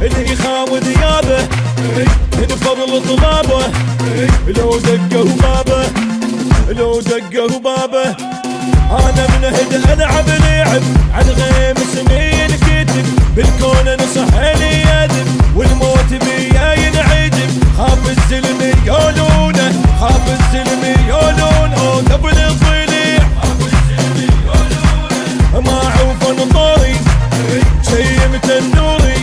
اللي خاوي ذيابه من فضل طلابه، لو دقه بابه لو دقه بابه. انا من هدى العب لعب عن غيم سنين كتب، بالكون نصح لي يذب والموت بيا ينعجب. خاف الزلم يقولونه خاف الزلم يقولونه قبل الضليع ما عوف نطوري شيمت النوري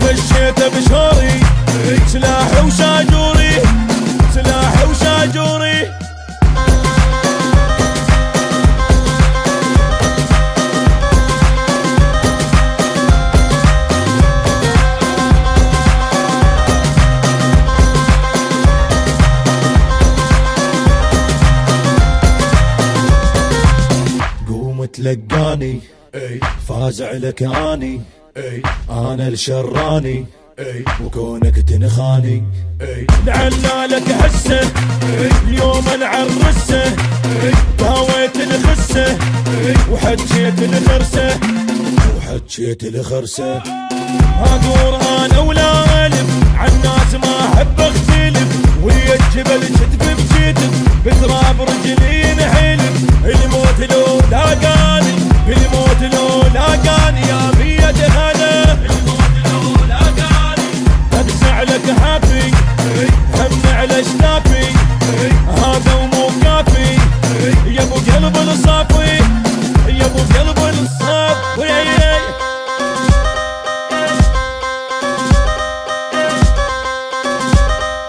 مشيته بشوري سلاحي وشاجوري سلاحي وشاجوري. تلقاني فازع لك اني انا الشراني وكونك تنخاني. لعنا لك حسه اليوم نعرسه داويت الخسه وحجيت الخرسه وحجيت الخرسه. اقول انا ولا الف عالناس ما احب اختلف، ويا الجبل كتف بكتف بتراب رجلي نحلف. الموت لو لاقاني الموت لو